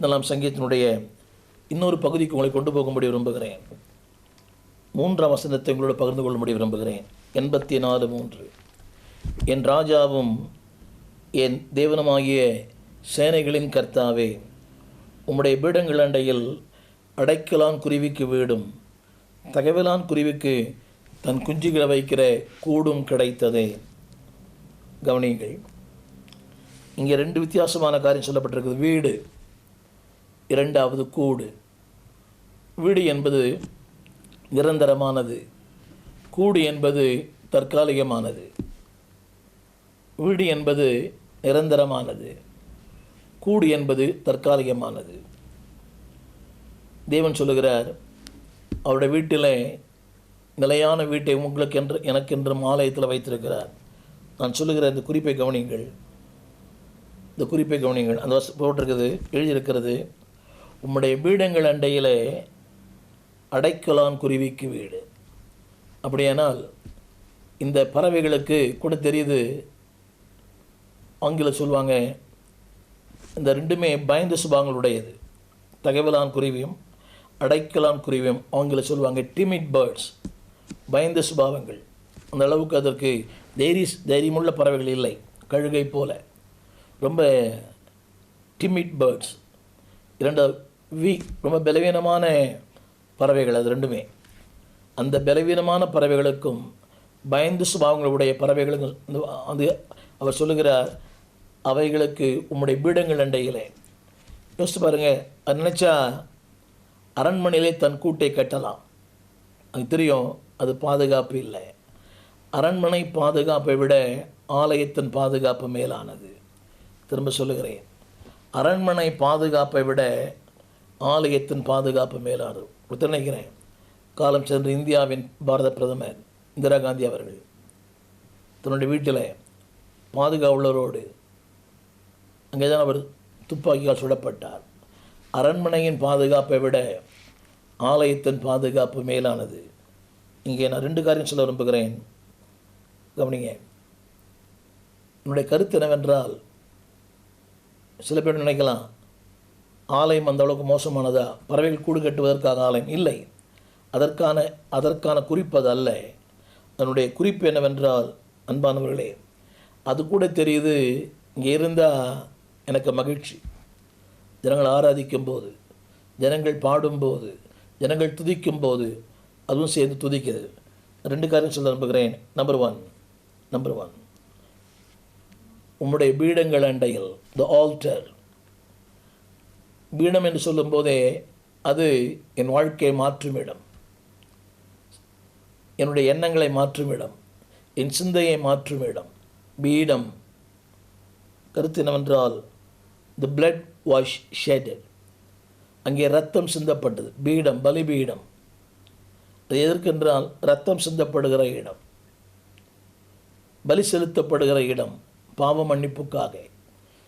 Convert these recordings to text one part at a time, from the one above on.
64 சங்கீதத்தினுடைய இன்னொரு பகுதிக்கு உங்களை கொண்டு போகும்படி விரும்புகிறேன். 3ஆம் வசனத்தை உங்களோடு பகிர்ந்து கொள்ளும்படி விரும்புகிறேன். 84:3. என் ராஜாவும் என் தேவனுமாகிய சேனைகளின் கர்த்தாவே, உம்முடைய பீடங்கள் அண்டையில் அடைக்கலான் குருவிக்கு வீடும் தகவலான் குருவிக்கு தன் குஞ்சுகளை வைக்கிற கூடும் கிடைத்ததே. கவனியுங்கள், இங்கே 2 வித்தியாசமான காரியம் சொல்லப்பட்டிருக்குது. வீடு, 2வது கூடு. வீடு என்பது நிரந்தரமானது, கூடு என்பது தற்காலிகமானது. வீடு என்பது நிரந்தரமானது, கூடு என்பது தற்காலிகமானது. தேவன் சொல்லுகிறார், அவருடைய வீட்டில் நிலையான வீட்டை உங்களுக்கென்று எனக்கென்று ஆலயத்தில் வைத்திருக்கிறார். நான் சொல்லுகிற இந்த குறிப்பை கவனியுங்கள், இந்த குறிப்பை கவனியுங்கள். அந்த போட்டிருக்குது, எழுதியிருக்கிறது, உம்முடைய பீடங்கள் அண்டையில் அடைக்கலான் குருவிக்கு வீடு. அப்படியானால் இந்த பறவைகளுக்கு கூட தெரியுது, ஆங்கிலம் சொல்லுவாங்க, இந்த 2மே பயந்த சுபாவங்களுடையது. தகவலான் குருவியும் அடைக்கலான் குருவியும் ஆங்கிலம் சொல்லுவாங்க டிமிட் பேர்ட்ஸ், பயந்த சுபாவங்கள். அந்த அளவுக்கு அதற்கு தைரியமுள்ள பறவைகள் இல்லை. கழுகை போல ரொம்ப டிமிட் பேர்ட்ஸ். 2 ரொம்ப பலவீனமான பறவைகள் அது 2மே. அந்த பலவீனமான பறவைகளுக்கும் பயந்து சுபாவங்களுடைய பறவைகளுக்கும் அது அவர் சொல்லுகிறார், அவைகளுக்கு உம்முடைய பீடங்கள் அண்டையிலே. யோசித்து பாருங்கள், அது நினச்சா அரண்மனையிலே தன் கூட்டை கட்டலாம். அது தெரியும், அது பாதுகாப்பு இல்லை. அரண்மனை பாதுகாப்பை விட ஆலயத்தின் பாதுகாப்பு மேலானது. திரும்ப சொல்லுகிறேன், அரண்மனை பாதுகாப்பை விட ஆலயத்தின் பாதுகாப்பு மேலானது. நினைக்கிறேன், காலம் சென்று இந்தியாவின் பாரத பிரதமர் இந்திரா காந்தி அவர்கள் தன்னுடைய வீட்டில் பாதுகாவலரோடு அங்கே தான் அவர் துப்பாக்கியால் சுடப்பட்டார். அரண்மனையின் பாதுகாப்பை விட ஆலயத்தின் பாதுகாப்பு மேலானது. இங்கே நான் 2 காரியம் சொல்ல விரும்புகிறேன், கவனிங்க. என்னுடைய கருத்து என்னவென்றால், சில பேர் நினைக்கலாம், ஆலயம் அந்த அளவுக்கு மோசமானதா, பறவைகள் கூடு கட்டுவதற்காக ஆலயம் இல்லை. அதற்கான குறிப்பு அது அல்ல. அதனுடைய குறிப்பு என்னவென்றால், அன்பானவர்களே, அது கூட தெரியுது, இங்கே இருந்தால் எனக்கு மகிழ்ச்சி. ஜனங்கள் ஆராதிக்கும் போது, ஜனங்கள் பாடும்போது, ஜனங்கள் துதிக்கும் போது அதுவும் சேர்ந்து துதிக்கிறது. 2 காரியம் சொல்ல விரும்புகிறேன். நம்பர் ஒன், உம்முடைய பீடங்கள் அண்டையில், த ஆல்டர். பீடம் என்று சொல்லும்போதே அது என் வாழ்க்கையை மாற்றும் இடம், என்னுடைய எண்ணங்களை மாற்றும் இடம், என் சிந்தையை மாற்றும் இடம். பீடம் கருத்து என்னவென்றால், தி பிளட் வாஷ் ஷெடட், அங்கே ரத்தம் சிந்தப்பட்டது. பீடம், பலிபீடம். அது எதற்கென்றால் ரத்தம் சிந்தப்படுகிற இடம், பலி செலுத்தப்படுகிற இடம், பாவ மன்னிப்புக்காக,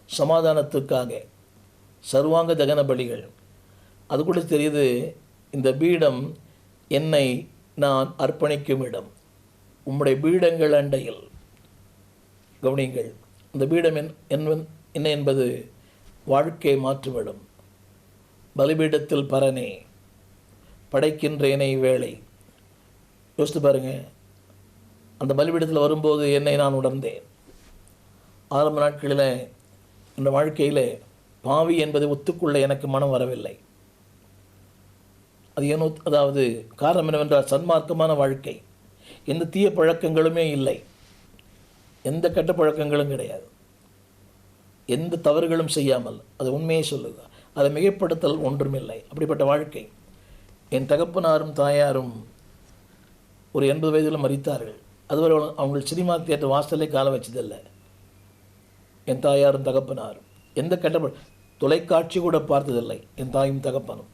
சமாதானத்துக்காக, சர்வாங்க தகன பலிகள். அது கூட தெரியுது, இந்த பீடம் என்னை நான் அர்ப்பணிக்கும் இடம். உம்முடைய பீடங்கள் அண்டையில். கவனியுங்கள், இந்த பீடம் என்ன என்பது வாழ்க்கை மாற்றுமிடம். பலிபீடத்தில் பரனே படைக்கின்றேனை வேளை. யோசித்து பாருங்கள், அந்த பலிபீடத்தில் வரும்போது என்னை நான் உணர்ந்தேன். ஆரம்ப நாட்களில் இந்த வாழ்க்கையில் பாவி என்பதை ஒத்துக்கொள்ள எனக்கு மனம் வரவில்லை. அது ஏனோ, அதாவது காரணம் என்னவென்றால், சன்மார்க்கமான வாழ்க்கை, எந்த தீய பழக்கங்களுமே இல்லை, எந்த கெட்ட பழக்கங்களும் கிடையாது, எந்த தவறுகளும் செய்யாமல், அது உண்மையை சொல்லுங்க, அதை மிகைப்படுத்தல் ஒன்றுமில்லை. அப்படிப்பட்ட வாழ்க்கை. என் தகப்பனாரும் தாயாரும் ஒரு 80 வயதில் மரித்தார்கள். அதுவரை அவங்க சினிமா தியேட்டர் வாசலே கால வச்சதில்லை. என் தாயாரும் தகப்பனாரும் எந்த கெட்ட தொலைக்காட்சி கூட பார்த்ததில்லை. என் தாயும் தகப்பனும்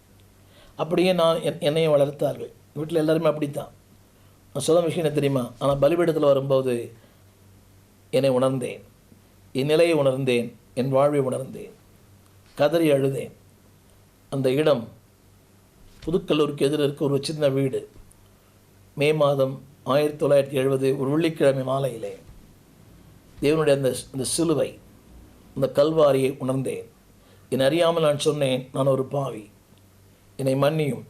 அப்படியே என்னையும் வளர்த்தார்கள். வீட்டில் எல்லாருமே அப்படித்தான். நான் சொல்ல விஷயம் என்ன தெரியுமா? ஆனால் பலிபீடத்தில் வரும்போது என்னை உணர்ந்தேன், என் நிலையை உணர்ந்தேன், என் வாழ்வை உணர்ந்தேன், கதறி அழுதேன். அந்த இடம் புதுக்கல்லூருக்கு எதிர இருக்க ஒரு சின்ன வீடு. மே மாதம் 1970 ஒரு வெள்ளிக்கிழமை மாலையிலே தேவனுடைய அந்த சிலுவை, அந்த கல்வாரியை உணர்ந்தேன். என்னை அறியாமல் நான் சொன்னேன், நான் ஒரு பாவி, என்னை மன்னியும்.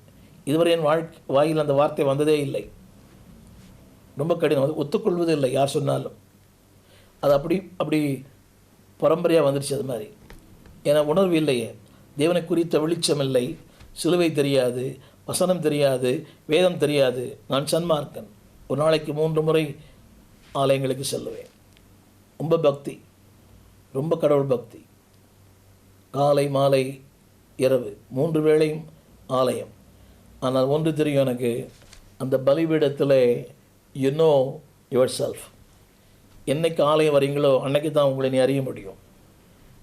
இதுவரை என் வாயில் அந்த வார்த்தை வந்ததே இல்லை. ரொம்ப கடினம், அது ஒத்துக்கொள்வது இல்லை யார் சொன்னாலும். அது அப்படி பரம்பரையாக வந்துடுச்சு. அது மாதிரி ஏன்னா உணர்வு இல்லையே, தேவனை குறித்த வெளிச்சம் இல்லை, சிலுவை தெரியாது, வசனம் தெரியாது, வேதம் தெரியாது. நான் சன்மார்க்கன். ஒரு நாளைக்கு 3 முறை ஆலயங்களுக்கு செல்லுவேன். ரொம்ப பக்தி, ரொம்ப கடவுள் பக்தி. காலை மாலை இரவு 3 வேளையும் ஆலயம். ஆனால் ஒன்று தெரியும் எனக்கு, அந்த பலிபீடத்தில் யூ நோ யுவர் செல்ஃப். என்னைக்கு ஆலயம் வரீங்களோ அன்னைக்கு தான் உங்களை நீ அறிய முடியும்.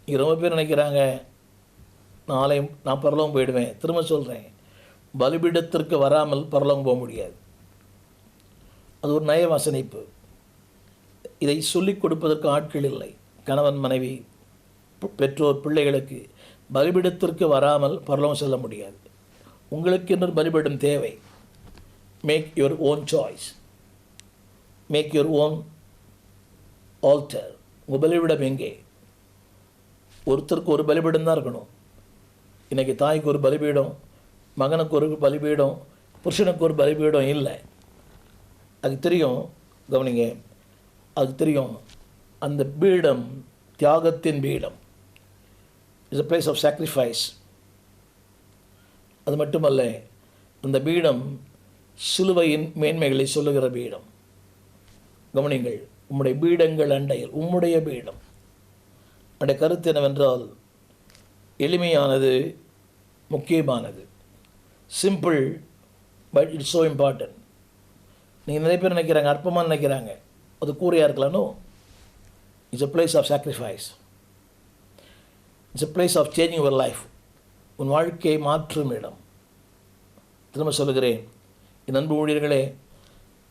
இங்கே ரொம்ப பேர் நினைக்கிறாங்க, நான் பரலோகம் போயிடுவேன். திரும்ப சொல்கிறேன், பலிபீடத்திற்கு வராமல் பரலோகம் போக முடியாது. அது ஒரு நய வசனிப்பு. இதை சொல்லிக் கொடுப்பதற்கு ஆட்கள் இல்லை. கணவன் மனைவி பெற்றோர் பிள்ளைகளுக்கு பலிபீடத்திற்கு வராமல் பரலோகம் செல்ல முடியாது. உங்களுக்கு இன்னொரு பலிபீடம் தேவை. Make your own choice, make your own altar. உங்கள் பலிபீடம் எங்கே? ஒருத்தருக்கு ஒரு பலிபீடம் தான் இருக்கணும். இன்றைக்கி தாய்க்கு ஒரு பலிபீடம், மகனுக்கு ஒரு பலிபீடம், புருஷனுக்கு ஒரு பலிபீடம் இல்லை. அது தெரியும், கவனிங்க, அது தெரியும். அந்த பீடம் தியாகத்தின் பீடம், is a place of sacrifice. அது மட்டுமல்ல, அந்த பீடம் சிலுவையின் மேன்மைகளை சொல்லுகிற பீடம். கவனிங்கள், உம்முடைய பீடங்கள் அண்டையில், உம்முடைய பீடம். அந்த கருத்து என்னவென்றால், எளிமையானது, முக்கியமானது. Simple, but it's so important. நீங்கள் நிறைய பேர் நினைக்கிறாங்க, அற்பமாக நினைக்கிறாங்க, அது கூரையாக இருக்கலாம்னோ. It's a place of sacrifice. It's a place of changing your life. உன் வாழ்க்கையை மாற்றும் இடம். திரும்ப சொல்லுகிறேன், என் அன்பு ஊழியர்களே,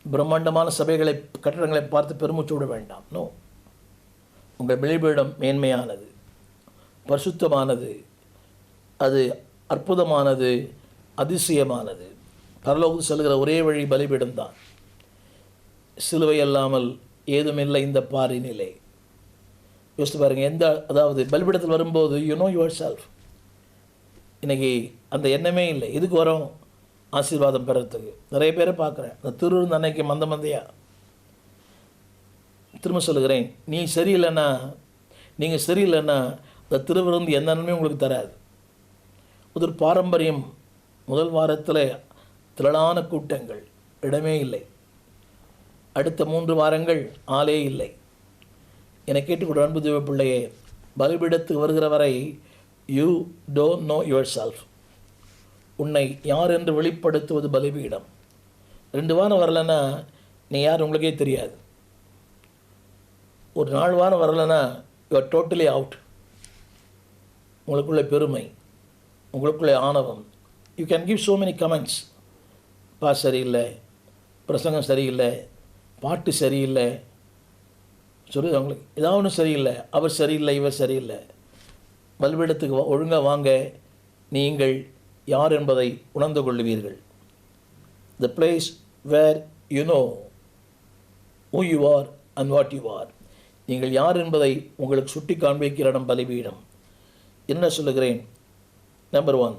பிரம்மாண்டமான சபைகளை, கட்டடங்களை பார்த்து பெருமூச்சு விட வேண்டாம். நோ, உங்கள் பலிபீடம் மேன்மையானது, பரிசுத்தமானது, அது அற்புதமானது, அதிசயமானது. பரலோகம் செல்கிற ஒரே வழி பலிபீடம்தான். சிலுவை அல்லாமல் ஏதுமில்லை இந்த பாரினிலே. யோசித்து பாருங்கள். அதாவது பலிபீடத்தில் வரும்போது யூ நோ யுவர் செல்ஃப். இன்றைக்கி அந்த எண்ணமே இல்லை. இதுக்கு வரோம் ஆசீர்வாதம் பெறத்துக்கு. நிறைய பேரை பார்க்குறேன், அந்த திருவிருந்து அன்னைக்கு மந்தையா. திரும்ப சொல்லுகிறேன், நீங்கள் சரியில்லைன்னா அந்த திருவிருந்து எந்த நன்மையும் உங்களுக்கு தராது. அது ஒரு பாரம்பரியம். முதல் வாரத்தில் திரளான கூட்டங்கள், இடமே இல்லை. அடுத்த 3 வாரங்கள் ஆளே இல்லை. என்னை கேட்டுக்கொண்டு அன்பு தேவ பிள்ளையே, பலிபீடத்துக்கு வருகிற வரை you don't know your self. உன்னை யார் என்று வெளிப்படுத்துவது பலிபீடம். 2 வாரம் வரலைன்னா நீ யார் உங்களுக்கே தெரியாது. ஒரு 4 வாரம் வரலைன்னா யூ ஆர் டோட்டலி அவுட். உங்களுக்குள்ளே பெருமை, உங்களுக்குள்ளே ஆணவம். You can give so many comments. சரியில்லை, பிரசங்கம் சரியில்லை, பாட்டு சரியில்லை, சொல்லி அவங்களுக்கு ஏதாவது ஒன்று சரியில்லை, அவர் சரியில்லை, இவர் சரியில்லை. பலிபீடத்துக்கு ஒழுங்காக வாங்க, நீங்கள் யார் என்பதை உணர்ந்து கொள்ளுவீர்கள். The place where you know who you are and what you are. நீங்கள் யார் என்பதை உங்களுக்கு சுட்டி காண்பிக்கிற இடம் பலிபீடம். என்ன சொல்லுகிறேன்? நம்பர் 1,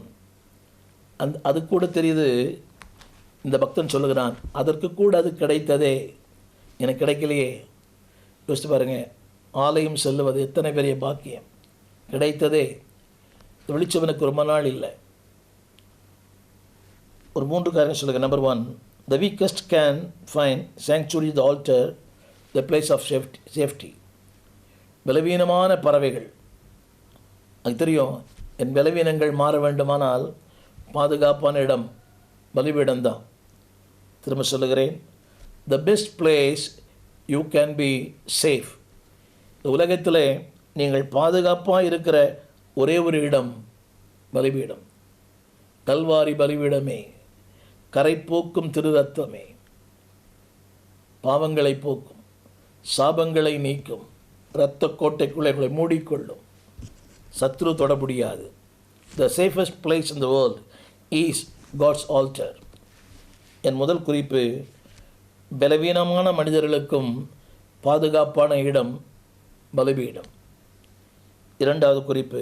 அது கூட தெரியுது. இந்த பக்தன் சொல்லுகிறான், அதற்கு கூட அது கிடைத்ததே, எனக்கு கிடைக்கலையே. யோசித்து பாருங்கள், ஆலயம் செல்லுவது எத்தனை பெரிய பாக்கியம். கிடைத்ததே. வெளிச்சவனுக்கு ரொம்ப நாள் இல்லை. ஒரு 3 காரணம் சொல்லுங்கள். Number 1, the weakest can find sanctuary, the altar, the place of safety. பலவீனமான பறவைகள், அது தெரியும், என் பலவீனங்கள் மாற வேண்டுமானால் பாதுகாப்பான இடம் பலிபீடம்தான். திரும்ப சொல்லுகிறேன், the best place you can be safe. இந்த உலகத்தில் நீங்கள் பாதுகாப்பாக இருக்கிற ஒரே ஒரு இடம் பலிபீடம். கல்வாரி பலிபீடமே, கரை போக்கும் திரு ரத்தமே, பாவங்களை போக்கும், சாபங்களை நீக்கும், இரத்த கோட்டைக்குள்ளே மூடிக்கொள்ளும், சத்ரு தொட முடியாது. The safest place in the world is God's altar. என் முதல் குறிப்பு, பலவீனமான மனிதர்களுக்கும் பாதுகாப்பான இடம் பலிபீடம். 2வது குறிப்பு,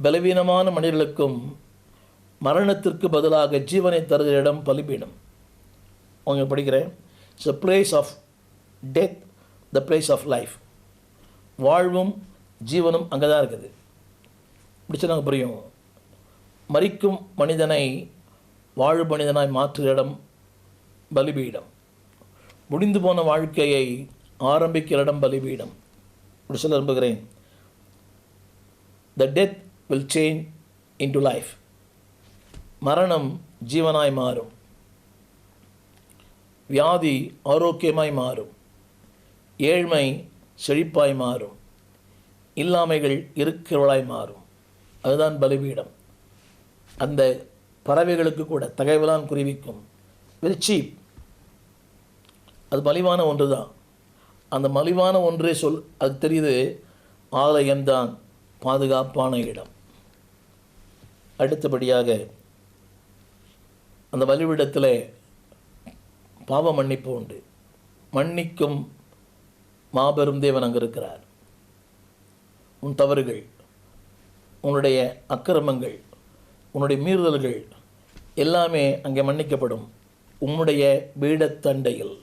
பலவீனமான மனிதர்களுக்கும் மரணத்திற்கு பதிலாக ஜீவனை தருகிற இடம் பலிபீடம். அவங்க படிக்கிறேன், it's a place of death, the place of life. வாழ்வும் ஜீவனும் அங்கே தான் இருக்குது. பிடிச்ச நாங்கள் புரியும். மரிக்கும் மனிதனை வாழ்வு மனிதனாய் மாற்றுகிற இடம் பலிபீடம். முடிந்து போன வாழ்க்கையை ஆரம்பிக்கிற இடம் பலிபீடம். இப்படி சொல்ல விரும்புகிறேன், the death will change into life. மரணம் ஜீவனாய் மாறும், வியாதி ஆரோக்கியமாய் மாறும், ஏழ்மை செழிப்பாய் மாறும், இல்லாமைகள் இருக்கிறவளாய் மாறும். அதுதான் பலிபீடம். அந்த பறவைகளுக்கு கூட தகைவலான் குருவிக்கும் வெரி சீப். அது மலிவான ஒன்று தான். அந்த மலிவான ஒன்றே அது தெரியுது, ஆலயம்தான் பாதுகாப்பான இடம். அடுத்தபடியாக அந்த பலிபீடத்தில் பாவ மன்னிப்பு உண்டு. மன்னிக்கும் மாபெரும் தேவன் அங்கே இருக்கிறார். உன் தவறுகள், உன்னுடைய அக்கிரமங்கள், உன்னுடைய மீறுதல்கள் எல்லாமே அங்கே மன்னிக்கப்படும். உன்னுடைய பீடத்தண்டையில்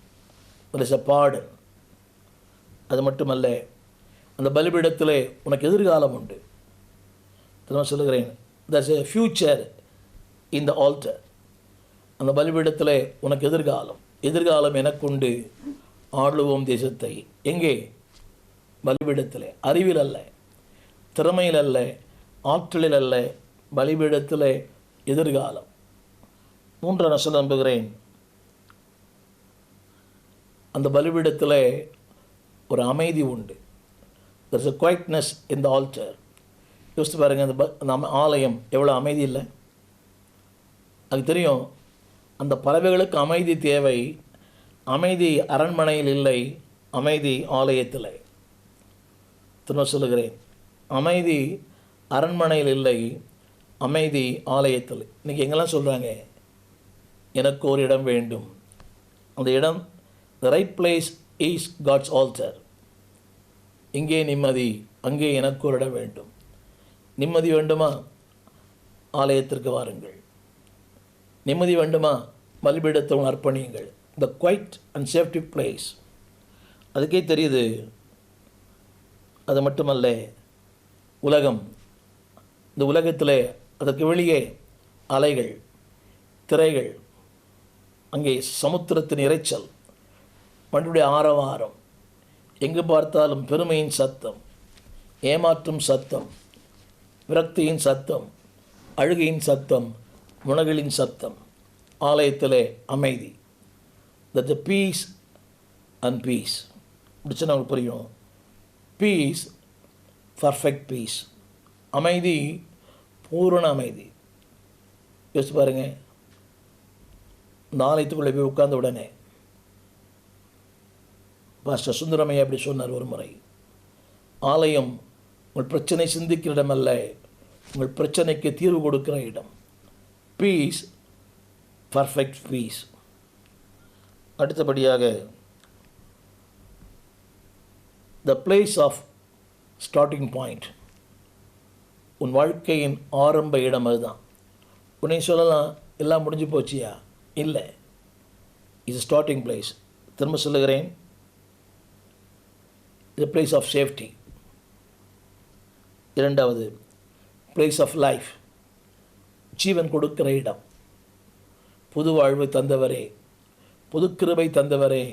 பாடன். அது மட்டுமல்ல, அந்த பலிபீடத்தில் உனக்கு எதிர்காலம் உண்டு. திரும்ப சொல்லுகிறேன், there's a future in the altar. அந்த பலிபீடத்தில் உனக்கு எதிர்காலம் எனக்குண்டு, ஆளுவோம் தேசத்தை. எங்கே? பலிபீடத்தில். அறிவில் அல்ல, திறமையில் அல்ல, ஆற்றலில் அல்ல, பலிபீடத்தில் எதிர்காலம். மூன்றாம் நான் சொல்ல நம்புகிறேன், அந்த பலிபீடத்தில் ஒரு அமைதி உண்டு. there's a quietness in the altar. யோசித்து பாருங்கள், அந்த ஆலயம் எவ்வளோ அமைதி இல்லை. அது தெரியும், அந்த பறவைகளுக்கு அமைதி தேவை. அமைதி அரண்மனையில் இல்லை, அமைதி ஆலயத்தில். திரும்ப சொல்லுகிறேன், அமைதி அரண்மனையில் இல்லை, அமைதி ஆலயத்தில். இன்றைக்கி எங்கெல்லாம் சொல்கிறாங்க, எனக்கு ஒரு இடம் வேண்டும். அந்த இடம், the right place is God's altar. இங்கே நிம்மதி, அங்கே எனக்கு ஒரு இடம் வேண்டும். நிம்மதி வேண்டுமா? ஆலயத்திற்கு வாருங்கள். நிம்மதி வேண்டுமா? பலிபீடத்தை அர்ப்பணியுங்கள். the quiet and safety place. அதுக்கே தெரியுது. அது மட்டுமல்ல, உலகம், இந்த உலகத்தில் அதற்கு வெளியே அலைகள், திரைகள், அங்கே சமுத்திரத்தின் இறைச்சல், மண்ணுடைய ஆரவாரம், எங்கு பார்த்தாலும் பெருமையின் சத்தம், ஏமாற்றும் சத்தம், விரக்தியின் சத்தம், அழுகையின் சத்தம், முனகளின் சத்தம். ஆலயத்திலே அமைதி. That's a peace and peace. முடிச்சு நமக்கு புரியும். Peace, perfect peace. அமைதி, பூரண அமைதி. யோசிச்சு பாருங்கள், இந்த ஆலயத்துக்குள்ளே போய் உட்கார்ந்த உடனே பாஸ்டர் சுந்தரமையா அப்படி சொன்னார் ஒரு முறை, ஆலயம் உங்கள் பிரச்சனை சிந்திக்கிற இடமல்ல, உங்கள் பிரச்சனைக்கு தீர்வு கொடுக்கிற இடம். Peace, perfect peace. அடுத்தபடியாக the place of starting point. உன் வாழ்க்கையின் ஆரம்ப இடம் அதுதான். உன்னை சொல்லலாம், எல்லாம் முடிஞ்சு போச்சியா? இல்லை, இது ஸ்டார்டிங் பிளேஸ். திரும்ப சொல்லுகிறேன், இது பிளேஸ் ஆஃப் சேஃப்டி. இரண்டாவது, பிளேஸ் ஆஃப் லைஃப், ஜீவன் கொடுக்கிற இடம். புது வாழ்வு தந்தவரே, புது கிருபை தந்தவரே,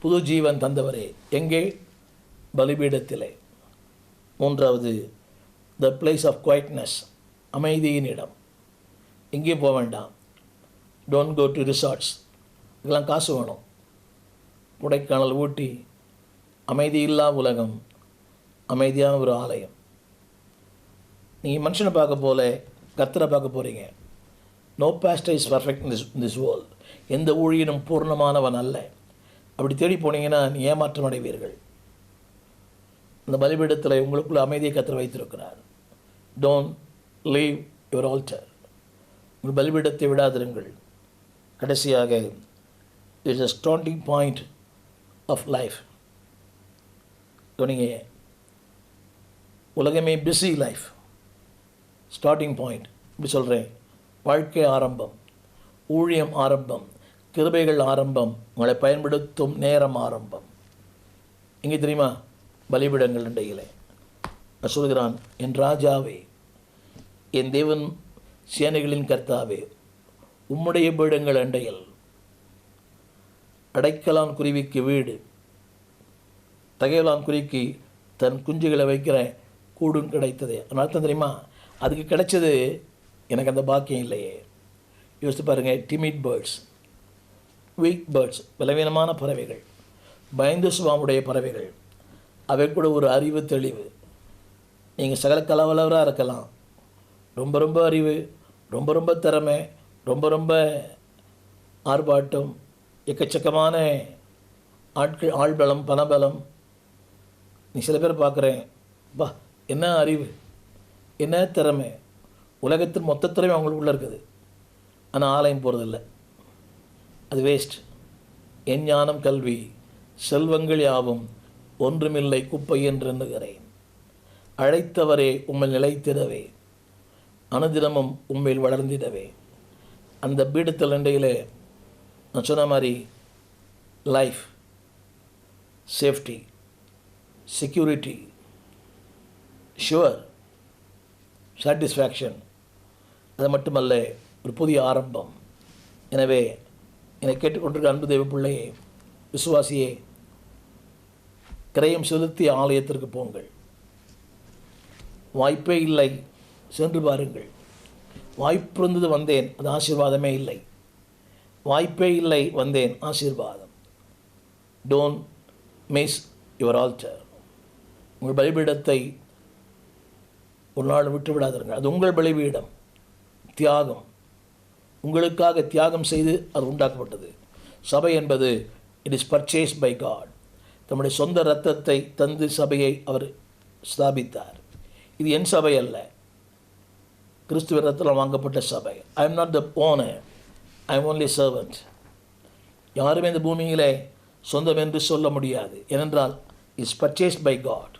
புது ஜீவன் தந்தவரே. எங்கே? பலிபீடத்திலே. மூன்றாவது, த பிளேஸ் ஆஃப் குவைட்னஸ், அமைதியின் இடம். எங்கேயும் போக வேண்டாம். Don't go to resorts. இதெல்லாம் காசு வேணும். கொடைக்கானல், ஊட்டி, அமைதி இல்லா உலகம், அமைதியான ஒரு ஆலயம். நீங்கள் மனுஷனை பார்க்க போல கர்த்தரை பார்க்க போகிறீங்க. No pastor is perfect in this world. எந்த ஊழியனும் பூர்ணமானவன் அல்ல. அப்படி தேடி போனீங்கன்னா நீ ஏமாற்றம் அடைவீர்கள். அந்த பலிபீடத்தில் உங்களுக்குள்ள அமைதியை கர்த்தர் வைத்திருக்கிறார். Don't leave your altar. உங்கள் பலிபீடத்தை விடாதிருங்கள். கடைசியாக, it's a starting point of life. நீங்கள் உலகமே பிஸி லைஃப். Starting point. இப்படி சொல்கிறேன், வாழ்க்கை ஆரம்பம், ஊழியம் ஆரம்பம், கிருபைகள் ஆரம்பம், உங்களை பயன்படுத்தும் நேரம் ஆரம்பம். இங்கே தெரியுமா, பலிபீடங்கள் இடையிலே நான் சொல்கிறான், என் ராஜாவே, என் தேவன் சேனைகளின் கர்த்தாவே, உம்முடைய பீடங்கள் அண்டையில் அடைக்கலான் குருவிக்கு வீடு, தகையலான் குருவிக்கு தன் குஞ்சுகளை வைக்கிற கூடும் கிடைத்தது. அர்த்தம் தெரியுமா, அதுக்கு கிடைச்சது, எனக்கு அந்த பாக்கியம் இல்லையே. யோசித்து பாருங்கள், டிமிட் பேர்ட்ஸ், வீக் பேர்ட்ஸ், பலவீனமான பறவைகள், பயந்து சுவாமுடைய பறவைகள், அவை கூட ஒரு அறிவு தெளிவு. நீங்கள் சகல கலவலவராக இருக்கலாம், ரொம்ப ரொம்ப அறிவு, ரொம்ப ரொம்ப திறமை, ரொம்ப ரொம்ப ஆர்ப்பாட்டம், எக்கச்சக்கமான ஆட்கள், ஆள்பலம், பணபலம். நீ சில பேர் பார்க்குறேன், பா என்ன அறிவு, என்ன திறமை, உலகத்தின் மொத்த திறமை அவங்களுக்குள்ளே இருக்குது, ஆனால் ஆலயம் போகிறதில்ல, அது வேஸ்ட். என் ஞானம் கல்வி செல்வங்கள் யாவும் ஒன்றுமில்லை குப்பை என்று எண்ணுகிறேன். அழைத்தவரே உம்மை நிலைத்திடவே, அனுதினமும் உண்மையில் வளர்ந்திடவே. அந்த பீடத்தில் இண்டையிலே நான் சொன்ன மாதிரி life, safety, security, sure, satisfaction, அது மட்டுமல்ல ஒரு புதிய ஆரம்பம். எனவே என்னை கேட்டுக்கொண்டிருக்க அன்பு தெய்வ பிள்ளையே, விசுவாசியே, கிரயம் செலுத்திய ஆலயத்திற்கு போங்கள். வாய்ப்பே இல்லை, சென்று பாருங்கள். வாய்ப்பு இருந்தது வந்தேன், அது ஆசீர்வாதமே இல்லை. வாய்ப்பே இல்லை, வந்தேன், ஆசீர்வாதம். Don't miss your altar. உங்கள் பலிபீடத்தை ஒரு நாள் விட்டு விடாதீர்கள். அது உங்கள் பலிபீடம், தியாகம், உங்களுக்காக தியாகம் செய்து அது உண்டாக்கப்பட்டது. சபை என்பது it is purchase by God. தம்முடைய சொந்த இரத்தத்தை தந்து சபையை அவர் ஸ்தாபித்தார். இது என் சபை அல்ல, கிறிஸ்துவ இரத்தத்தில் வாங்கப்பட்ட சபை. I am not the owner, I am only servant. யாருமே இந்த பூமியிலே சொந்தம் என்று சொல்ல முடியாது. ஏனென்றால் இஸ் பர்ச்சேஸ்ட் பை காட்,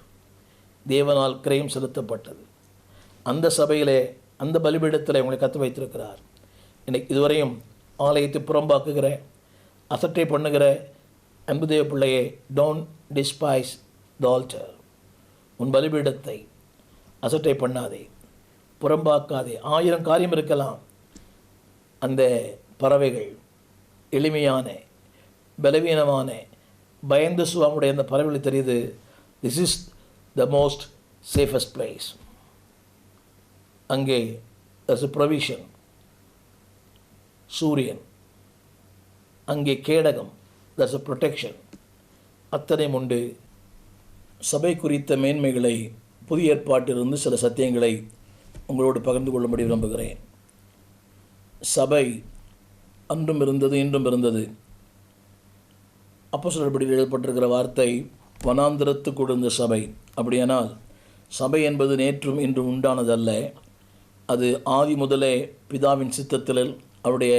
தேவனால் கிரயம் செலுத்தப்பட்டது. அந்த சபையிலே, அந்த பலிபீடத்தில் உங்களை கற்று வைத்திருக்கிறார். இன்னைக்கு இதுவரையும் ஆலயத்தை புறம்பாக்குகிற, அசட்டை பண்ணுகிற அன்பு தேவ பிள்ளையே, டோன்ட் டிஸ்பைஸ் த ஆல்டர். உன் பலிபீடத்தை அசட்டை பண்ணாதே, புறம்பாக்காதே. 1000 காரியம் இருக்கலாம். அந்த பறவைகள், எளிமையான, பலவீனமான, பயந்து சுவாமுடைய அந்த பறவைகளை தெரியுது, this is the most safest place. அங்கே தட்ஸ் எ ப்ரொவிஷன். சூரியன், அங்கே கேடகம், தட்ஸ் எ ப்ரொடெக்ஷன். அத்தனை உண்டு. சபை குறித்த மேன்மைகளை, புதிய ஏற்பாட்டிலிருந்து சில சத்தியங்களை உங்களோடு பகிர்ந்து கொள்ளும்படி விரும்புகிறேன். சபை அன்றும் இருந்தது, இன்றும் இருந்தது. அப்போஸ்தலர்படி எழுதப்பட்டிருக்கிற வார்த்தை வனாந்திரத்துக்கு கொடுத்த சபை. அப்படியானால் சபை என்பது நேற்றும் இன்றும் உண்டானதல்ல. அது ஆதி முதலே பிதாவின் சித்தத்தில், அவருடைய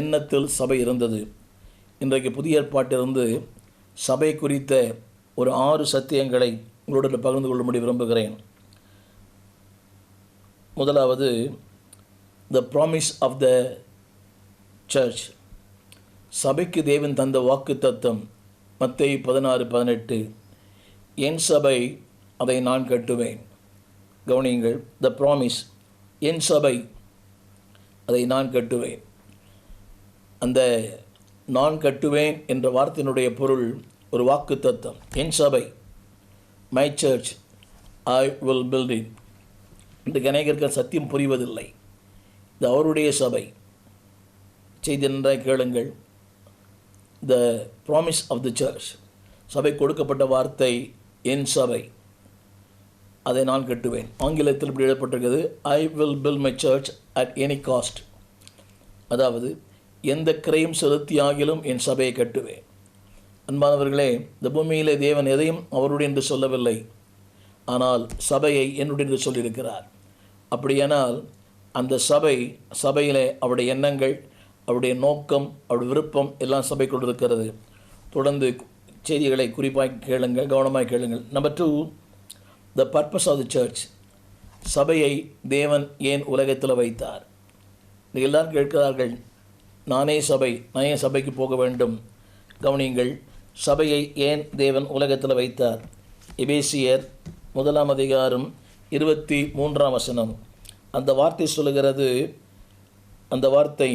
எண்ணத்தில் சபை இருந்தது. இன்றைக்கு புதிய ஏற்பாட்டிலிருந்து சபை குறித்த ஒரு 6 சத்தியங்களை உங்களோடு பகிர்ந்து கொள்ளும்படி விரும்புகிறேன். முதலாவது, the promise of the church. சபைக்கு தேவன் தந்த வாக்கு தத்தம். மத்தேயு 16:18. என் சபை, அதை நான் கட்டுவேன். கவனியுங்கள், த ப்ராமிஸ், என் சபை, அதை நான் கட்டுவேன். அந்த நான் கட்டுவேன் என்ற வார்த்தையினுடைய பொருள் ஒரு வாக்கு தத்தம். என் சபை, my church, I will build it. இன்றைக்கு அநேகருக்கு சத்தியம் புரிவதில்லை. இது அவருடைய சபை. செய்தி நன்றாக கேளுங்கள். The promise of the church, சபை கொடுக்கப்பட்ட வார்த்தை என் சபை, அதை நான் கட்டுவேன். ஆங்கிலத்தில் இப்படி எழுதப்பட்டிருக்கிறது, I will build my church at any cost. அதாவது எந்த கிரயம் செலுத்தியாகிலும் என் சபையை கட்டுவேன். அன்பானவர்களே, இந்த பூமியிலே தேவன் எதையும் அவருடைய என்று சொல்லவில்லை, ஆனால் சபையை என்னுடைய என்று சொல்லியிருக்கிறார். அப்படியானால் அந்த சபையிலே அவருடைய எண்ணங்கள், அவருடைய நோக்கம், அவருடைய விருப்பம் எல்லாம் சபைக்குள் இருக்கிறது. தொடர்ந்து செய்திகளை குறிப்பாக கேளுங்கள், கவனமாக கேளுங்கள். Number 2, the purpose of the church. சபையை தேவன் ஏன் உலகத்தில் வைத்தார்? நீங்கள் எல்லாரும் கேட்கிறார்கள், நான் ஏன் சபைக்கு போக வேண்டும்? கவனியுங்கள், சபையை ஏன் தேவன் உலகத்தில் வைத்தார்? எபேசியர் 1:23 அந்த வார்த்தை சொல்லுகிறது, அந்த வார்த்தை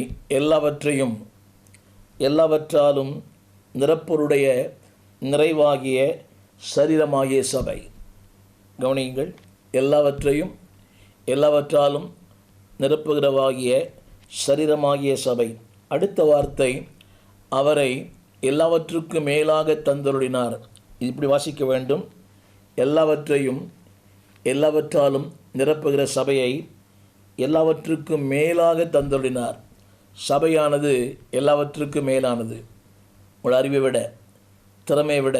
எல்லாவற்றாலும் நிரப்பருடைய நிறைவாகிய சரீரமாகிய சபை. கவனியுங்கள், எல்லாவற்றாலும் நிரப்புகிறவாகிய சரீரமாகிய சபை. அடுத்த வார்த்தை, அவரை எல்லாவற்றுக்கும் மேலாக தந்தருளினார். இப்படி வாசிக்க வேண்டும், எல்லாவற்றாலும் நிரப்புகிற சபையை எல்லாவற்றுக்கும் மேலாக தந்தருளினார். சபையானது எல்லாவற்றுக்கும் மேலானது. உங்கள் அறிவை விட, திறமையை விட,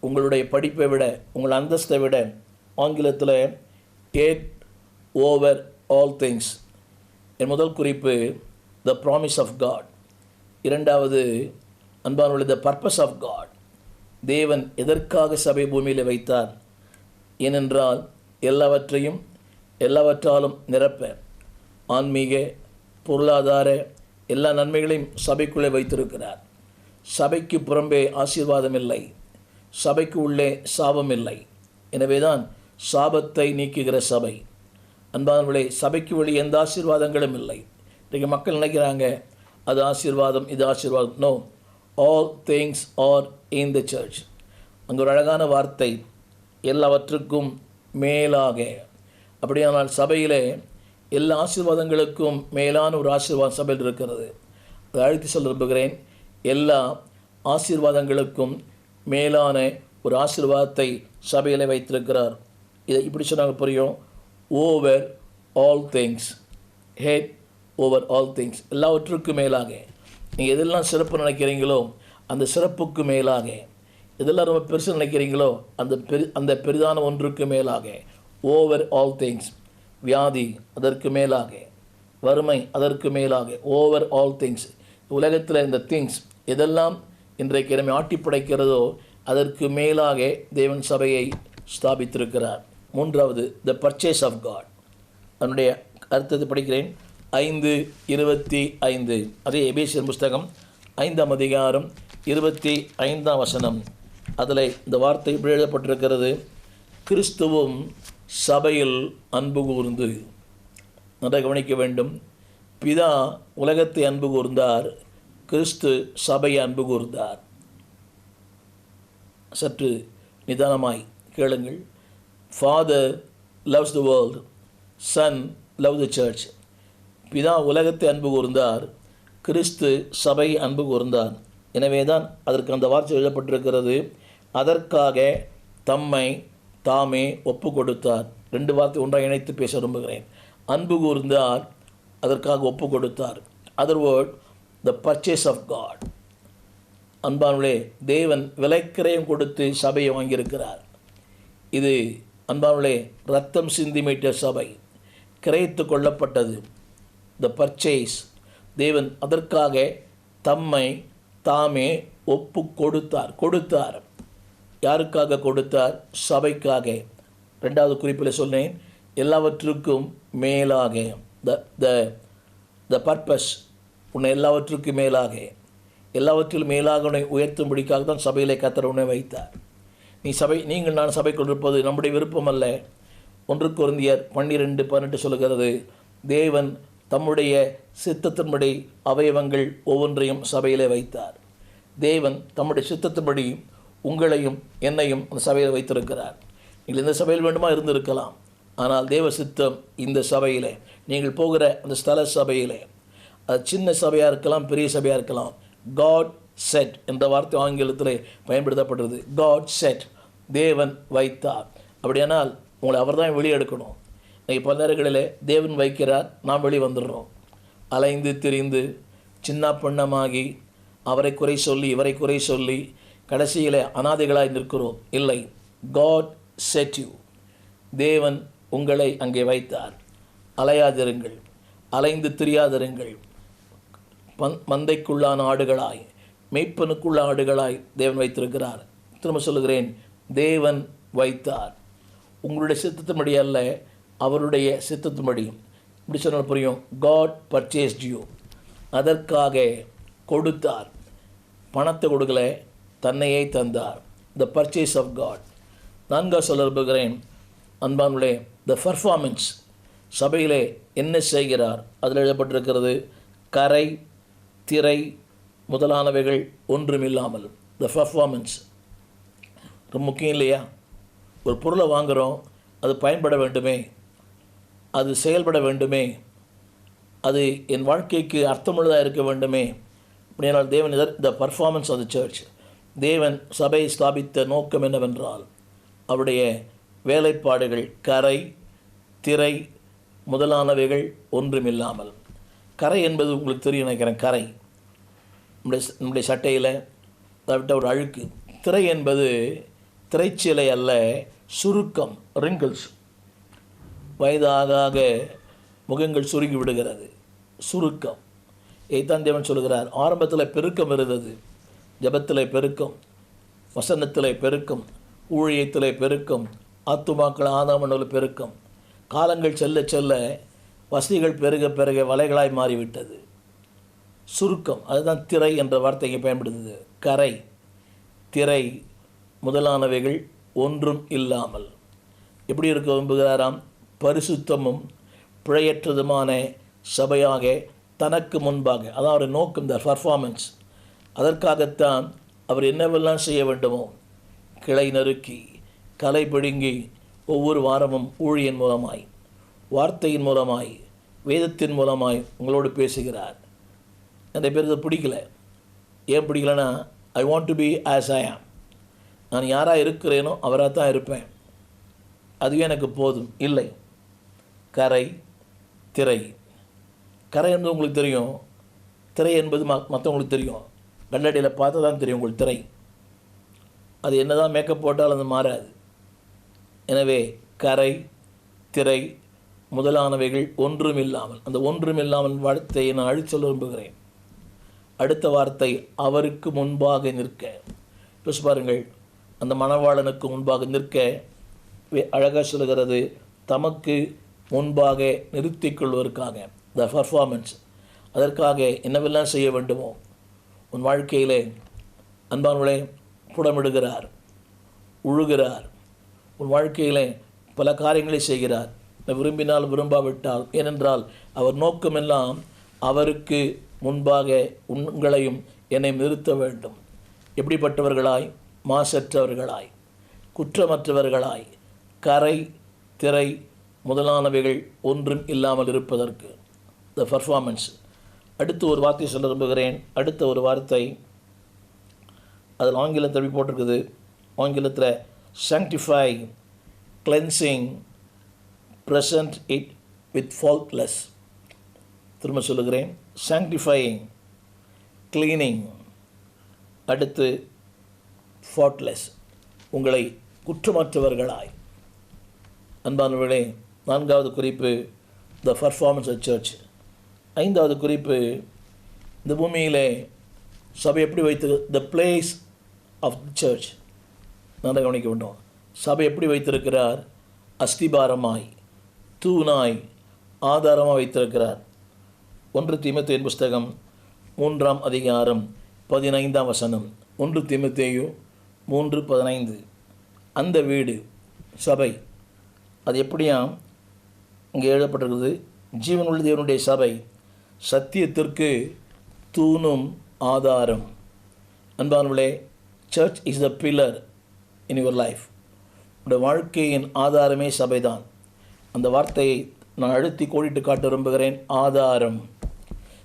உங்களுடைய படிப்பை விட, உங்கள் அந்தஸ்தை விட. ஆங்கிலத்தில் கேட் ஓவர் ஆல் திங்ஸ். என் முதல் குறிப்பு த ப்ராமிஸ் ஆஃப் காட். இரண்டாவது அன்பானவர்களே, த பர்பஸ் ஆஃப் காட். தேவன் எதற்காக சபை பூமியில் வைத்தார்? ஏனென்றால் எல்லாவற்றாலும் நிரப்ப, ஆன்மீக, பொருளாதார எல்லா நன்மைகளையும் சபைக்குள்ளே வைத்திருக்கிறார். சபைக்கு புறம்பே ஆசீர்வாதம் இல்லை, சபைக்கு உள்ளே சாபம் இல்லை. எனவே தான் சாபத்தை நீக்குகிற சபை. அன்பானவர்களே, சபைக்கு வழி எந்த ஆசீர்வாதங்களும் இல்லை. இன்றைக்கு மக்கள் நினைக்கிறாங்க, அது ஆசீர்வாதம், இது ஆசீர்வாதம். No, all things are in the church. அங்கே ஒரு அழகான வார்த்தை, எல்லாவற்றுக்கும் மேலாக. அப்படியானால் சபையிலே எல்லா ஆசீர்வாதங்களுக்கும் மேலான ஒரு ஆசீர்வாதம் சபையில் இருக்கிறது. அதை அழைத்து சொல்ல விரும்புகிறேன். எல்லா ஆசீர்வாதங்களுக்கும் மேலான ஒரு ஆசீர்வாதத்தை சபையிலே வைத்திருக்கிறார். இதை இப்படி சொன்னாங்க புரியும். Over all things, head over all things. எல்லாவற்றுக்கும் மேலாக. நீங்கள் எதெல்லாம் சிறப்பு நினைக்கிறீங்களோ அந்த சிறப்புக்கு மேலாக, எதெல்லாம் ரொம்ப பெருசு நினைக்கிறீங்களோ அந்த பெரிதான ஒன்றுக்கு மேலாக. Over all things. வியாதி அதற்கு மேலாக, வறுமை அதற்கு மேலாக. Over all things. உலகத்தில் இந்த திங்ஸ் எதெல்லாம் இன்றைக்கு நம்மை ஆட்டி படைக்கிறதோ அதற்கு மேலாக தேவன் சபையை ஸ்தாபித்திருக்கிறார். மூன்றாவது, த பர்ச்சேஸ் ஆஃப் காட். அதனுடைய அர்த்தத்தை படிக்கிறேன். 5:25. அதே எபேசியர் புஸ்தகம் 5:25. அதில் இந்த வார்த்தை இப்படி எழுதப்பட்டிருக்கிறது, கிறிஸ்துவும் சபையில் அன்பு கூர்ந்து. நன்றாக கவனிக்க வேண்டும். பிதா உலகத்தை அன்பு கூர்ந்தார், கிறிஸ்து சபையை அன்பு கூர்ந்தார். சற்று நிதானமாய் கேளுங்கள். Father loves the world, son love the church. பிதா உலகத்தை அன்பு கூர்ந்தார், கிறிஸ்து சபை அன்பு கூர்ந்தார். எனவே தான் அதற்கு அந்த வார்த்தை எழுதப்பட்டிருக்கிறது, அதற்காக தம்மை தாமே ஒப்பு கொடுத்தார். ரெண்டு வார்த்தை ஒன்றாக இணைத்து பேச விரும்புகிறேன். அன்பு கூர்ந்தார், அதற்காக ஒப்பு கொடுத்தார். Other word, the purchase of God. அன்பானுளே, தேவன் விலைக்கிரயம் கொடுத்து சபையை வாங்கியிருக்கிறார். இது அன்பானுளே ரத்தம் சிந்தி மீட்ட சபை, கிரயத்து கொள்ளப்பட்டது. த பர்ச்சேஸ். தேவன் அதற்காக தம்மை தாமே ஒப்பு கொடுத்தார். யாருக்காக கொடுத்தார்? சபைக்காக. ரெண்டாவது குறிப்பில் சொன்னேன், எல்லாவற்றுக்கும் மேலாக. The purpose. உன்னை எல்லாவற்றுக்கும் மேலாக, எல்லாவற்றிலும் மேலாக உன்னை உயர்த்தும்படிக்காக தான் சபையிலே கர்த்தர் உன்னை வைத்தார். நீங்கள் நான் சபைக்குள் இருப்பது நம்முடைய விருப்பம் அல்ல. 1 கொரிந்தியர் 12:18 சொல்லுகிறது, தேவன் தம்முடைய சித்தத்தின்படி அவயவங்கள் ஒவ்வொன்றையும் சபையிலே வைத்தார். தேவன் தம்முடைய சித்தத்தின்படி உங்களையும் என்னையும் அந்த சபையில் வைத்திருக்கிறார். நீங்கள் இந்த சபையில் வேண்டுமா இருந்திருக்கலாம், ஆனால் தேவ சித்தம் இந்த சபையிலே, நீங்கள் போகிற அந்த ஸ்தல சபையிலே, அது சின்ன சபையாக இருக்கலாம், பெரிய சபையாக இருக்கலாம். காட் செட் என்ற வார்த்தை ஆங்கிலத்தில் பயன்படுத்தப்படுறது. காட் செட், தேவன் வைத்தார். அப்படியானால் உங்களை அவர் தான் வெளியே எடுக்கணும். இன்றைக்கி பல நேரங்களில் தேவன் வைக்கிறார், நாம் வெளியே வந்துடுறோம். அலைந்து திரிந்து சின்ன பெண்ணமாகி அவரை குறை சொல்லி இவரை குறை சொல்லி கடைசியில் அனாதைகளாய் நிற்கிறோம். இல்லை, காட் செட் யூ. தேவன் உங்களை அங்கே வைத்தார். அலையாதிருங்கள், அலைந்து திரியாதிருங்கள். மந்தைக்குள்ளான ஆடுகளாய், மெய்ப்பனுக்குள்ள ஆடுகளாய் தேவன் வைத்திருக்கிறார். திரும்ப சொல்லுகிறேன், தேவன் வைத்தார். உங்களுடைய சித்தத்தின்படி அல்ல, அவருடைய சித்தத்தின்படி. இப்படி சொன்னால் புரியும். காட் பர்ச்சேஸ்ட் யூ, அதற்காக கொடுத்தார். பணத்தை கொடுக்கல, தன்னையே தந்தார். The purchase of God. நான்காக சொல்ல விரும்புகிறேன் அன்பானுடைய த பர்ஃபார்மன்ஸ். சபையிலே என்ன செய்கிறார் அதில் எழுதப்பட்டிருக்கிறது, கரை திரை முதலானவைகள் ஒன்றுமில்லாமல். த பர்ஃபார்மன்ஸ் ரொம்ப முக்கியம் இல்லையா? ஒரு பொருளை வாங்குகிறோம், அது பயன்பட வேண்டுமே, அது செயல்பட வேண்டுமே, அது என் வாழ்க்கைக்கு அர்த்தமுள்ளதாக இருக்க வேண்டுமே. அப்படியானால் தேவன் the performance of the church. தேவன் சபையை ஸ்தாபித்த நோக்கம் என்னவென்றால் அவருடைய வேலைப்பாடுகள் கரை திரை முதலானவைகள் ஒன்றுமில்லாமல். கரை என்பது உங்களுக்கு தெரியும் நினைக்கிறேன். கரை நம்முடைய சட்டையில் தவிட்ட ஒரு அழுக்கு. திரை என்பது திரைச்சீலை அல்ல, சுருக்கம், ரிங்கிள்ஸ். வயதாக முகங்கள் சுருங்கி விடுகிறது, சுருக்கம். இதைத்தான் தேவன் சொல்கிறார். ஆரம்பத்தில் பெருக்கம் இருந்தது, ஜபத்தில் பெருக்கம், வசனத்தில் பெருக்கம், ஊழியத்தில் பெருக்கம், ஆத்துமாக்கள் ஆதாமனோல் பெருக்கம். காலங்கள் செல்ல செல்ல வசதிகள் பெருக பெருக வலைகளாய் மாறிவிட்டது. சுருக்கம், அதுதான் திரை என்ற வார்த்தையை பயன்படுத்துது. கரை திரை முதலானவைகள் ஒன்றும் இல்லாமல். எப்படி இருக்க விரும்புகிறாராம்? பரிசுத்தமும் பிழையற்றதுமான சபையாக தனக்கு முன்பாக. அதான் அவருடைய நோக்கம், த பர்ஃபார்மன்ஸ். அதற்காகத்தான் அவர் என்னவெல்லாம் செய்ய வேண்டுமோ, கிளை நறுக்கி கலை பிடுங்கி ஒவ்வொரு வாரமும் ஊழியின் மூலமாய், வார்த்தையின் மூலமாய், வேதத்தின் மூலமாய் உங்களோடு பேசுகிறார். நிறைய பேர் இதை பிடிக்கல. ஏன் பிடிக்கலன்னா, I want to be as I am. நான் யாராக இருக்கிறேனோ அவராக தான் இருப்பேன், அதுவே எனக்கு போதும். இல்லை, கரை திரை. கரை என்பது உங்களுக்கு தெரியும், திரை என்பது மற்றவங்களுக்கு தெரியும். கண்ணாடியில் பார்த்து தான் தெரியும் உங்களுக்கு திரை. அது என்ன தான் மேக்கப் போட்டால் அது மாறாது. எனவே கரை திரை முதலானவைகள் ஒன்றுமில்லாமல். அந்த ஒன்றுமில்லாமல் வார்த்தையை நான் அழிச்சொல்ல விரும்புகிறேன். அடுத்த வார்த்தை, அவருக்கு முன்பாக நிற்க. யோசிச்சு பாருங்கள், அந்த மணவாளனுக்கு முன்பாக நிற்க அழகாக சொல்கிறது, தமக்கு முன்பாக நிறுத்திக் கொள்வதற்காக. The performance. அதற்காக என்னவெல்லாம் செய்ய வேண்டுமோ உன் வாழ்க்கையிலே அன்பானவர்களே புடமிடுகிறார், உழுகிறார். உன் வாழ்க்கையிலே பல காரியங்களை செய்கிறார், விரும்பினால் விரும்பாவிட்டால். ஏனென்றால் அவர் நோக்கமெல்லாம் அவருக்கு முன்பாக உங்களையும் என்னை நிறுத்த வேண்டும். எப்படிப்பட்டவர்களாய்? மாசற்றவர்களாய், குற்றமற்றவர்களாய், கரை திரை முதலானவைகள் ஒன்றும் இல்லாமல் இருப்பதற்கு. The performance. அடுத்து ஒரு வார்த்தை சொல்ல விரும்புகிறேன். அடுத்த ஒரு வார்த்தை அதில் ஆங்கிலத்தில் போட்டிருக்குது. ஆங்கிலத்தில் sanctify, cleansing, present it with faultless. திரும்ப சொல்லுகிறேன், sanctifying, cleaning, அடுத்து faultless, உங்களை குற்றமற்றவர்களாய். அன்பானவர்களே, நான்காவது குறிப்பு த பர்ஃபார்மன்ஸ் ஆஃப் சர்ச். ஐந்தாவது குறிப்பு, இந்த பூமியிலே சபை எப்படி வைத்து, the place of the church. நல்லா கவனிக்க வேண்டும். சபை எப்படி வைத்திருக்கிறார்? அஸ்திபாரமாய், தூணாய், ஆதாரமாக வைத்திருக்கிறார். 1 தீமோத்தேயு புஸ்தகம் 3ஆம் அதிகாரம் 15ஆம் வசனம். 1 தீமோத்தேயு 3:15. அந்த வீடு சபை, அது எப்படியாம் இங்கே எழுதப்பட்டிருக்கிறது? ஜீவனுள்ள தேவனுடைய சபை, சத்தியத்திற்கு தூணும் ஆதாரம். அன்பானவர்களே, search is the pillar in your life. உடைய வாழ்க்கையின் ஆதாரமே சபைதான். அந்த வார்த்தையை நான் அழுத்தி கோடிட்டு காட்ட விரும்புகிறேன். ஆதாரம்.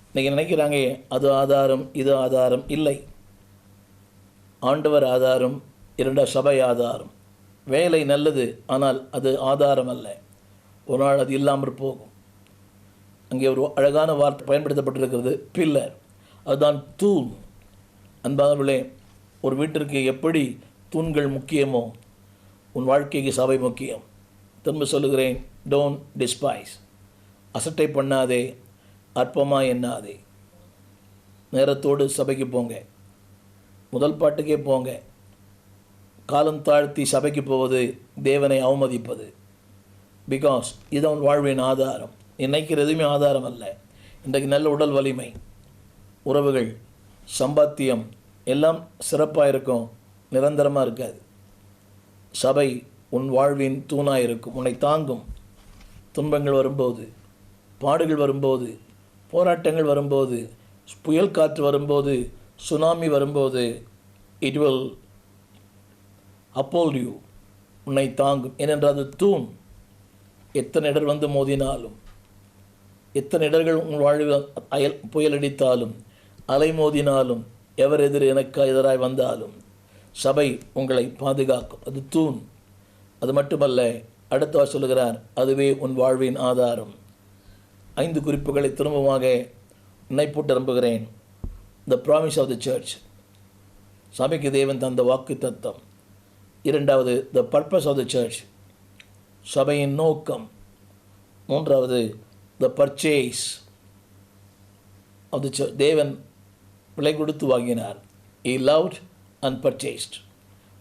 இன்றைக்கி நினைக்கிறாங்க அது ஆதாரம், இது ஆதாரம். இல்லை, ஆண்டவர் ஆதாரம், 2 சபை ஆதாரம். வேலை நல்லது, ஆனால் அது ஆதாரம் அல்ல. ஒரு நாள் அது இல்லாமல் போகும். அங்கே ஒரு அழகான வார்த்தை பயன்படுத்தப்பட்டிருக்கிறது, பில்லர். அதுதான் தூண். அன்பானவர்களே, ஒரு வீட்டிற்கு எப்படி தூண்கள் முக்கியமோ உன் வாழ்க்கைக்கு சபை முக்கியம். திரும்ப சொல்லுகிறேன், டோன்ட் டிஸ்பைஸ். அசட்டை பண்ணாதே, அற்பமாக எண்ணாதே. நேரத்தோடு சபைக்கு போங்க, முதல் பாட்டுக்கே போங்க. காலம் தாழ்த்தி சபைக்கு போவது தேவனை அவமதிப்பது. பிகாஸ் இது உன் வாழ்வின் ஆதாரம். நினைக்கிற எதுவுமே ஆதாரம் அல்ல. இன்றைக்கு நல்ல உடல் வலிமை, உறவுகள், சம்பாத்தியம் எல்லாம் சிறப்பாக இருக்கும், நிரந்தரமாக இருக்காது. சபை உன் வாழ்வின் தூணாக இருக்கும், உன்னை தாங்கும். துன்பங்கள் வரும்போது, பாடுகள் வரும்போது, போராட்டங்கள் வரும்போது, புயல் காற்று வரும்போது, சுனாமி வரும்போது, இட் வில் uphold you, உன்னை தாங்கும். ஏனென்றால் அது தூண். எத்தனை இடர் வந்து மோதினாலும், எத்தனை இடர்கள் உங்கள் வாழ்வில் புயல் அடித்தாலும், அலை மோதினாலும், எவர் எனக்கு எதிராய் வந்தாலும் சபை உங்களை பாதுகாக்கும். அது தூண். அது மட்டுமல்ல, அடுத்தவர் சொல்லுகிறார், அதுவே உன் வாழ்வின் ஆதாரம். 5 குறிப்புகளை திரும்பமாக நினைப்பூட்ட நம்புகிறேன். The promise of the church, சபைக்கு தேவன் தந்த வாக்கு தத்தம். 2வது, the purpose of the church, சபையின் நோக்கம். 3வது, the purchase of the church, தேவன் விலை கொடுத்து வாங்கினார். He loved and purchased,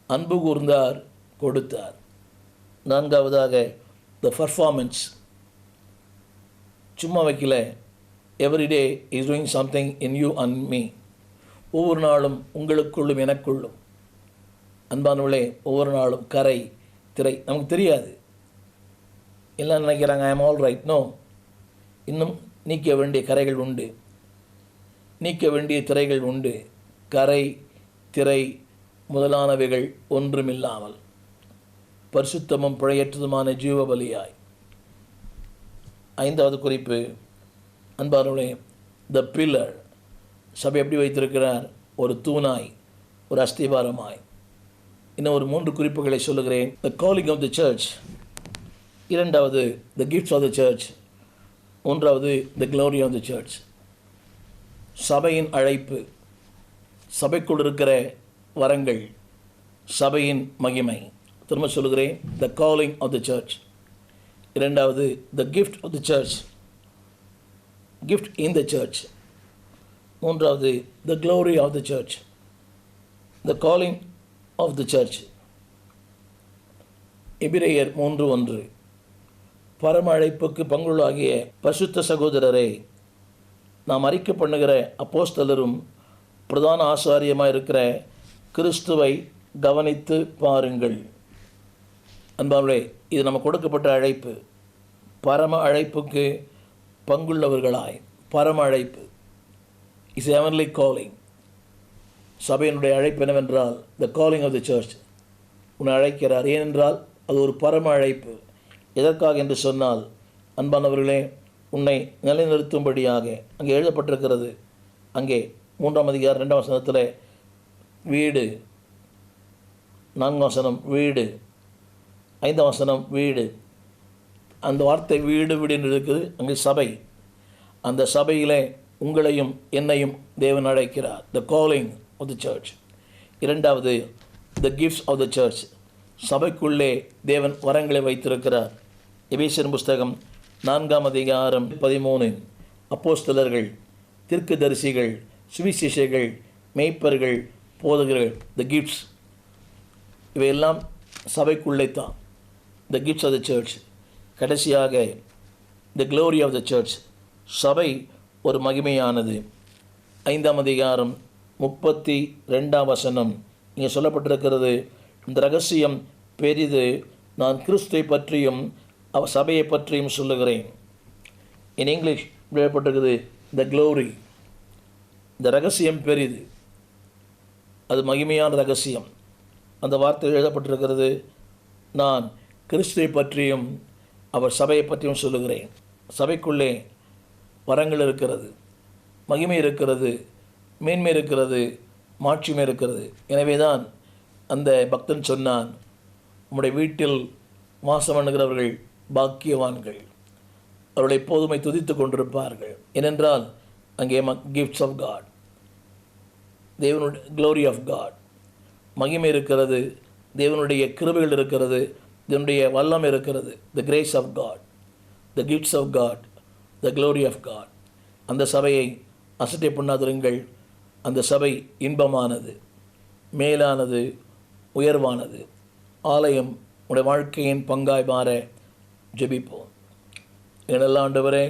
அன்பு கூர்ந்தார், கொடுத்தார். 4வதாக, த பர்ஃபார்மன்ஸ், சும்மா வைக்கல. Everyday is doing something in you and me, ஒவ்வொரு நாளும் உங்களுக்குள்ளும் எனக்குள்ளும். அன்பானவர்களே, ஒவ்வொரு நாளும் கரை திரை நமக்கு தெரியாது. எல்லாம் நினைக்கிறாங்க I am all right. No, இன்னும் நீக்க வேண்டிய கரைகள் உண்டு, நீக்க வேண்டிய திரைகள் உண்டு. கரை திரை முதலானவைகள் ஒன்றுமில்லாமல் பரிசுத்தமும் பிழையற்றதுமான ஜீவ பலியாய். 5வது குறிப்பு, அன்பானவர்களே, த பில்லர், சபை எப்படி வைத்திருக்கிறார்? ஒரு தூணாய், ஒரு அஸ்திவாரமாய். இன்னும் ஒரு 3 குறிப்புகளை சொல்லுகிறேன். The calling of the church, 2வது the gifts of the church, 3வது the glory of the church. சபையின் அழைப்பு, சபைக்குள் இருக்கிற வரங்கள், சபையின் மகிமை. திரும்ப சொல்லுகிறேன், the calling of the church. 2வது the gift of the church, gift in the church. 3வது the glory of the church, the calling of the church. எபிரேயர் 3:1, பரம அழைப்புக்கு பங்குள்ளாகிய பரிசுத்த சகோதரரே, நாம் அறிக்கை பண்ணுகிற அப்போஸ்தலரும் பிரதான ஆசாரியமாக இருக்கிற கிறிஸ்துவை கவனித்து பாருங்கள். அன்பார்களே, இது நமக்கு கொடுக்கப்பட்ட அழைப்பு. பரம அழைப்புக்கு பங்குள்ளவர்களாய், பரம அழைப்பு இஸ் ஹெவன்லி காலிங். சபையினுடைய அழைப்பு என்னவென்றால், the calling of the church. உன்னை அழைக்கிறார். ஏனென்றால் அது ஒரு பரம அழைப்பு. எதற்காக என்று சொன்னால், அன்பானவர்களே, உன்னை நிலைநிறுத்தும்படியாக அங்கே எழுதப்பட்டிருக்கிறது. அங்கே 3ஆம் அதிகாரம் 2ஆம் வசனத்தில் வீடு, 4ஆம் வசனம் வீடு, 5ஆம் வசனம் வீடு. அந்த வார்த்தை வீடு வீடுன்னு இருக்குது. அங்கே சபை. அந்த சபையிலே உங்களையும் என்னையும் தேவன் அழைக்கிறார். The calling of the church. 2வது the gifts of the church, சபைக்குள்ளே தேவன் வரங்களை வைத்திருக்கிறார். எபேசியர் புஸ்தகம் 4ஆம் அதிகாரம் 13, அப்போஸ்தலர்கள், தீர்க்கதரிசிகள், சுவிசேஷர்கள், மேய்ப்பர்கள், போதகர்கள், த கிஃப்ட்ஸ், இவையெல்லாம் சபைக்குள்ளே தான். The gifts of the church. கடைசியாக the glory of the church, சபை ஒரு மகிமையானது. 5ஆம் அதிகாரம் 32ஆம் வசனம் இங்கே சொல்லப்பட்டிருக்கிறது. இந்த ரகசியம் பெரிது, நான் கிறிஸ்துவை பற்றியும் சபையை பற்றியும் சொல்லுகிறேன். இன் இங்கிலீஷ் எழுதப்பட்டிருக்குது, த க்ளோரி. இந்த ரகசியம் பெரிது, அது மகிமையான ரகசியம். அந்த வார்த்தை எழுதப்பட்டிருக்கிறது, நான் கிறிஸ்துவை பற்றியும் அவர் சபையை பற்றியும் சொல்லுகிறேன். சபைக்குள்ளே வரங்கள் இருக்கிறது, மகிமை இருக்கிறது, மேன்மை இருக்கிறது, மாட்சிமை இருக்கிறது. எனவே தான் அந்த பக்தன் சொன்னான், உம்முடைய வீட்டில் வாசம் பண்ணுகிறவர்கள் பாக்கியவான்கள், அவர்களை எப்போதுமை துதித்து கொண்டிருப்பார்கள். ஏனென்றால் அங்கே கிஃப்ட்ஸ் ஆஃப் காட், தேவனுடைய க்ளோரி ஆஃப் காட், மகிமை இருக்கிறது, தேவனுடைய கிருபைகள் இருக்கிறது, தேவனுடைய வல்லம் இருக்கிறது. The grace of God, the gifts of God, the glory of God. அந்த சபையை அசட்டை பண்ணாதிருங்கள். அந்த சபை இன்பமானது, மேலானது, உயர்வானது. ஆலயம் உடைய வாழ்க்கையின் பங்காய் மாற ஜெபிப்போம். எங்களெல்லாம் ஆண்டவரே,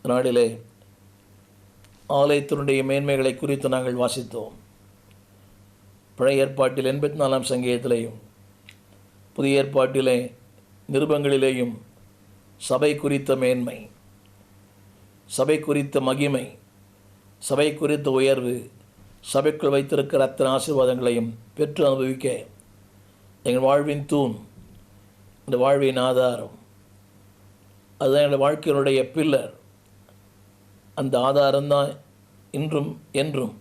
நாளிலே ஆலயத்தினுடைய மேன்மைகளை குறித்து நாங்கள் வாசித்தோம். பழைய ஏற்பாட்டில் 84ஆம் சங்கீதத்திலேயும் புதிய ஏற்பாட்டிலே நிருபங்களிலேயும் சபை குறித்த மேன்மை, சபை குறித்த மகிமை, சபை குறித்த உயர்வு, சபைக்குள் வைத்திருக்கிற அத்தனை ஆசீர்வாதங்களையும் பெற்று அனுபவிக்க எங்கள் வாழ்வின் தூண், இந்த வாழ்வின் ஆதாரம், அதுதான் எங்கள் வாழ்க்கையினுடைய பில்லர். அந்த ஆதாரம்தான் இன்றும் என்றும்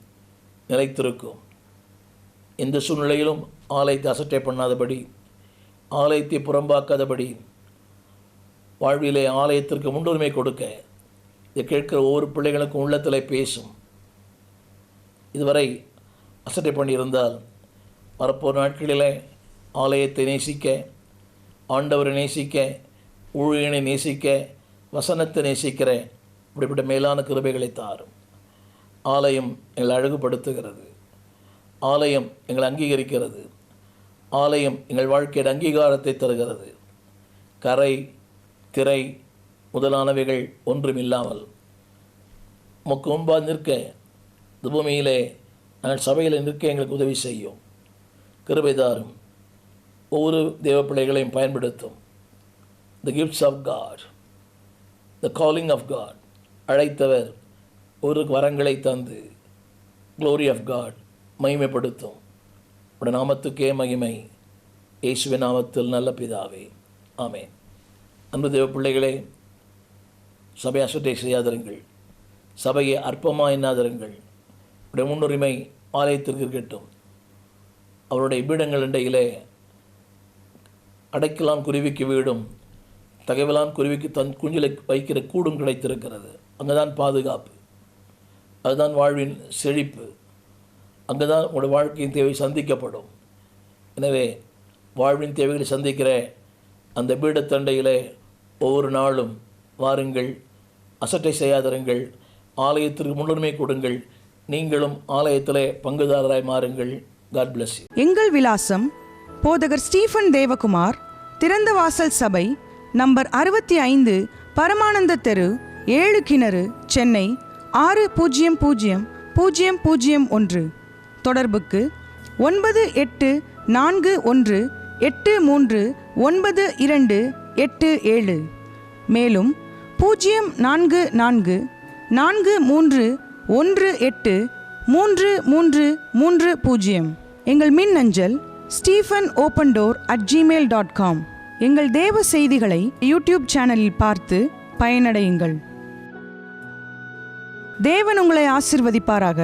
நிலைத்திருக்கும். எந்த சூழ்நிலையிலும் ஆலயத்தை அசட்டை பண்ணாதபடி, ஆலயத்தை புறம்பாக்காதபடி, வாழ்விலே ஆலயத்திற்கு முன்னுரிமை கொடுக்க இதை கேட்கிற ஒவ்வொரு பிள்ளைகளுக்கும் உள்ளத்தில் பேசும். இதுவரை அசட்டை பண்ணியிருந்தால் வரப்போகிற நாட்களிலே ஆலயத்தை நேசிக்க, ஆண்டவரை நேசிக்க, ஊழியனை நேசிக்க, வசனத்தை நேசிக்கிற இப்படிப்பட்ட மேலான கிருபைகளை தாரும். ஆலயம் எங்களை அழகுபடுத்துகிறது, ஆலயம் எங்களை அங்கீகரிக்கிறது, ஆலயம் எங்கள் வாழ்க்கையின் அங்கீகாரத்தை தருகிறது. கரை, திரை முதலானவைகள் ஒன்றும் இல்லாமல் உமக்கு முன்பாக நிற்க, இந்த பூமியிலே நாங்கள் சபையில் நிற்க எங்களுக்கு உதவி செய்யும். கிருபை தாரும். ஒவ்வொரு தேவ பிள்ளைகளையும் பயன்படுத்தும். The gifts of God, the calling of God, அழைத்தவர் ஒரு வரங்களை தந்து க்ளோரி ஆஃப் காட் மகிமைப்படுத்தும். உடைய நாமத்துக்கே மகிமை. இயேசுவின் நாமத்தில் நல்ல பிதாவே, ஆமென். அன்பு தேவ பிள்ளைகளே, சபை அசட்டை செய்யாதிருங்கள், சபையை அற்பமாக எண்ணாதிருங்கள். உடைய முன்னுரிமை ஆலயத்திற்கு இருக்கட்டும். அவருடைய பீடங்கள் இடையிலே அடைக்கலான் குருவிக்கு வீடும், தகவலான் குருவிக்கு தன் குஞ்சிலை வைக்கிற கூடும் கிடைத்திருக்கிறது. அங்கே தான் பாதுகாப்பு, அதுதான் வாழ்வின் செழிப்பு, அங்கே தான் உங்களுடைய வாழ்க்கையின் தேவை சந்திக்கப்படும். எனவே வாழ்வின் தேவைகளை சந்திக்கிற அந்த பீடத்தண்டையிலே ஒவ்வொரு நாளும் வாருங்கள், அசட்டை செய்யாதிருங்கள், ஆலயத்திற்கு முன்னுரிமை கொடுங்கள். நீங்களும் ஆலயத்திலே பங்குதாரராய் மாறுங்கள். God bless you. எங்கள் விலாசம் போதகர் ஸ்டீஃபன் தேவகுமார், திறந்த வாசல் சபை, நம்பர் 65, பரமானந்த தெரு, 7 கிணறு, சென்னை 600001. தொடர்புக்கு 9841839287. மேலும் 04443183330. எங்கள் மின்னஞ்சல் stephenopendor@gmail.com. எங்கள் தேவ செய்திகளை யூடியூப் சேனலில் பார்த்து பயனடையுங்கள். தேவன் உங்களை ஆசீர்வதிப்பாராக.